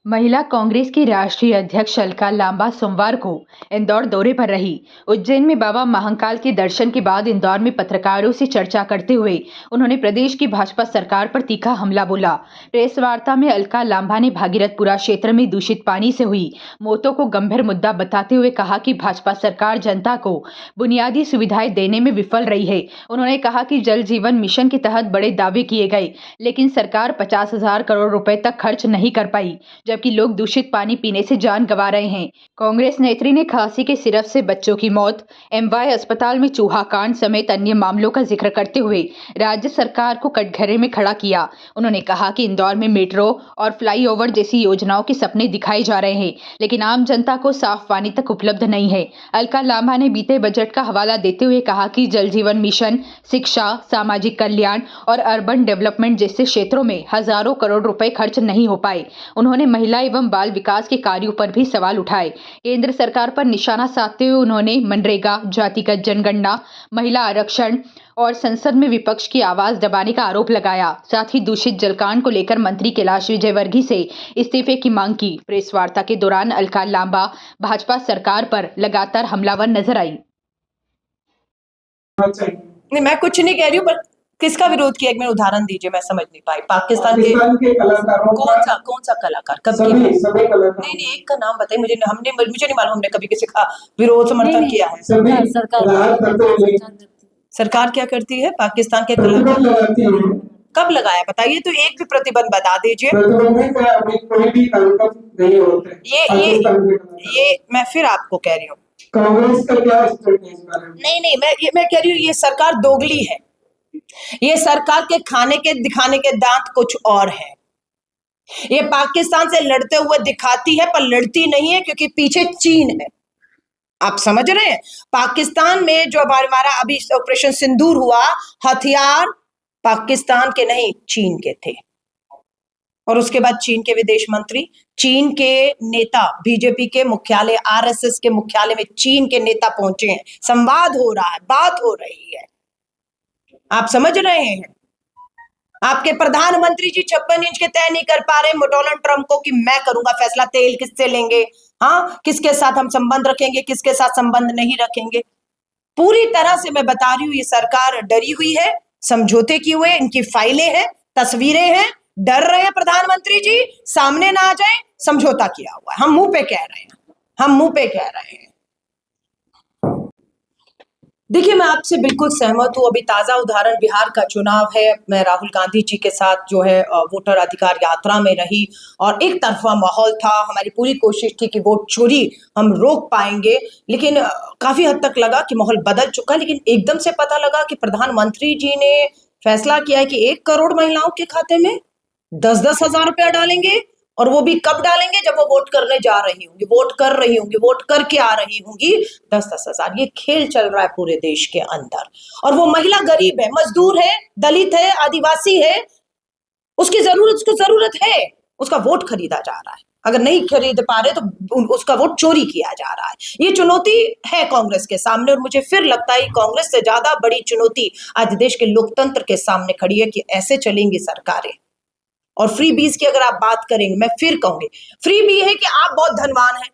महिला कांग्रेस की राष्ट्रीय अध्यक्ष अलका लांबा सोमवार को इंदौर दौरे पर रही। उज्जैन में बाबा महाकाल के दर्शन के बाद इंदौर में पत्रकारों से चर्चा करते हुए उन्होंने प्रदेश की भाजपा सरकार पर तीखा हमला बोला। प्रेस वार्ता में अलका लांबा ने भागीरथपुरा क्षेत्र में दूषित पानी से हुई मौतों को गंभीर मुद्दा बताते हुए कहा कि भाजपा सरकार जनता को बुनियादी सुविधाएं देने में विफल रही है। उन्होंने कहा कि जल जीवन मिशन के तहत बड़े दावे किए गए, लेकिन सरकार 50,000 करोड़ रुपए तक खर्च नहीं कर पाई, जबकि लोग दूषित पानी पीने से जान गंवा रहे हैं। कांग्रेस नेत्री ने खांसी के सिरप से बच्चों की मौत, एमवाय अस्पताल में चूहा कांड समेत अन्य मामलों का जिक्र करते हुए राज्य सरकार को कटघरे में खड़ा किया। उन्होंने कहा कि इंदौर में मेट्रो और फ्लाईओवर जैसी योजनाओं के सपने दिखाए जा रहे हैं, लेकिन आम जनता को साफ पानी तक उपलब्ध नहीं है। अलका लांबा ने बीते बजट का हवाला देते हुए कहा कि जल जीवन मिशन, शिक्षा, सामाजिक कल्याण और अर्बन डेवलपमेंट जैसे क्षेत्रों में हजारों करोड़ रुपए खर्च नहीं हो पाए। उन्होंने महिला एवं बाल विकास के कार्यों पर भी सवाल उठाए। केंद्र सरकार पर निशाना साधते हुए उन्होंने मनरेगा, जातिगत जनगणना, महिला आरक्षण और संसद में विपक्ष की आवाज दबाने का आरोप लगाया। साथ ही दूषित जलकांड को लेकर मंत्री कैलाश विजयवर्गीय से इस्तीफे की मांग की। प्रेस वार्ता के दौरान अलका लांबा भाजपा सरकार पर लगातार हमलावर नजर आई। नहीं, मैं कुछ नहीं कह रही हूँ, पर किसका विरोध किया? एक मैं उदाहरण दीजिए, मैं समझ नहीं पाई। पाकिस्तान के कलाकारों कौन सा कलाकार? कब सभी कलाकार। नहीं, एक का नाम बताइए मुझे नहीं मालूम हमने कभी किसी का विरोध समर्थन किया है। सरकार क्या करती है? पाकिस्तान के कलाकार कब लगाया बताइए, तो एक भी प्रतिबंध बता दीजिए। कोई भी नहीं होते। ये मैं फिर आपको कह रही हूँ, कांग्रेस का क्या स्टेट है इस बारे में? नहीं, मैं कह रही हूँ ये सरकार दोगली है। ये सरकार के खाने के दिखाने के दांत कुछ और है। ये पाकिस्तान से लड़ते हुए दिखाती है, पर लड़ती नहीं है, क्योंकि पीछे चीन है। आप समझ रहे हैं? पाकिस्तान में जो हमारा अभी ऑपरेशन सिंदूर हुआ, हथियार पाकिस्तान के नहीं, चीन के थे। और उसके बाद चीन के विदेश मंत्री, चीन के नेता, बीजेपी के मुख्यालय, आरएसएस के मुख्यालय में चीन के नेता पहुंचे हैं। संवाद हो रहा है, बात हो रही है। आप समझ रहे हैं? आपके प्रधानमंत्री जी 56 इंच के तय नहीं कर पा रहे डोनाल्ड ट्रंप को कि मैं करूंगा फैसला, तेल किससे लेंगे, हाँ, किसके साथ हम संबंध रखेंगे, किसके साथ संबंध नहीं रखेंगे। पूरी तरह से मैं बता रही हूँ, ये सरकार डरी हुई है, समझौते किए हुए, इनकी फाइलें हैं, तस्वीरें हैं। डर रहे हैं प्रधानमंत्री जी, सामने ना आ जाए, समझौता किया हुआ है। हम मुंह पे कह रहे हैं। देखिए, मैं आपसे बिल्कुल सहमत हूँ। अभी ताजा उदाहरण बिहार का चुनाव है। मैं राहुल गांधी जी के साथ जो है वोटर अधिकार यात्रा में रही और एक तरफा माहौल था। हमारी पूरी कोशिश थी कि वोट चोरी हम रोक पाएंगे, लेकिन काफी हद तक लगा कि माहौल बदल चुका है। लेकिन एकदम से पता लगा कि प्रधानमंत्री जी ने फैसला किया है कि 1 करोड़ महिलाओं के खाते में 10-10 हजार रुपया डालेंगे, और वो भी कब डालेंगे? जब वो वोट करने जा रही होंगी, वोट करके आ रही होंगी। 10-10 हजार। ये खेल चल रहा है पूरे देश के अंदर। और वो महिला गरीब है, मजदूर है, दलित है, आदिवासी है, उसको जरूरत है, उसका वोट खरीदा जा रहा है। अगर नहीं खरीद पा रहे तो उसका वोट चोरी किया जा रहा है। ये चुनौती है कांग्रेस के सामने, और मुझे फिर लगता है कांग्रेस से ज्यादा बड़ी चुनौती आज देश के लोकतंत्र के सामने खड़ी है कि ऐसे चलेंगी सरकारें। और फ्री बीज की अगर आप बात करेंगे, मैं फिर कहूंगी, फ्री बी है कि आप बहुत धनवान हैं,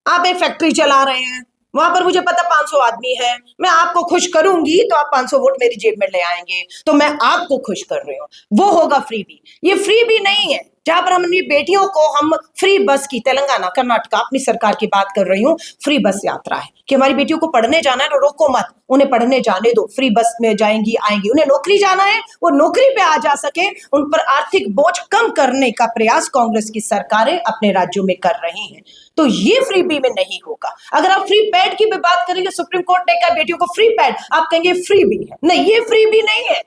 आप एक फैक्ट्री चला रहे हैं, वहां पर मुझे पता 500 आदमी है, मैं आपको खुश करूंगी तो आप 500 वोट मेरी जेब में ले आएंगे, तो मैं आपको खुश कर रही हूं, वो होगा फ्री बी। ये फ्री बी नहीं है जहां पर हम अपनी बेटियों को हम फ्री बस की, तेलंगाना, कर्नाटका, अपनी सरकार की बात कर रही हूँ, फ्री बस यात्रा है कि हमारी बेटियों को पढ़ने जाना है तो रोको मत, उन्हें पढ़ने जाने दो, फ्री बस में जाएंगी आएंगी। उन्हें नौकरी जाना है, वो नौकरी पे आ जा सके, उन पर आर्थिक बोझ कम करने का प्रयास कांग्रेस की सरकारें अपने राज्यों में कर रही हैं। तो ये फ्री बी में नहीं होगा। अगर आप फ्री पैड की भी बात करेंगे, सुप्रीम कोर्ट ने कहा बेटियों को फ्री पैड, आप कहेंगे फ्री बी है। नहीं, ये फ्री बी नहीं है।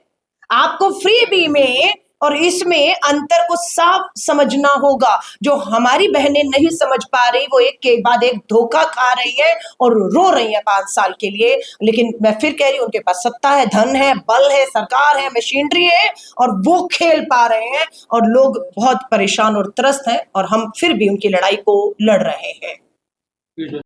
आपको फ्री बी में और इसमें अंतर को साफ समझना होगा। जो हमारी बहनें नहीं समझ पा रही, वो एक के बाद एक धोखा खा रही है और रो रही है 5 साल के लिए। लेकिन मैं फिर कह रही हूं, उनके पास सत्ता है, धन है, बल है, सरकार है, मशीनरी है, और वो खेल पा रहे हैं, और लोग बहुत परेशान और त्रस्त हैं, और हम फिर भी उनकी लड़ाई को लड़ रहे हैं।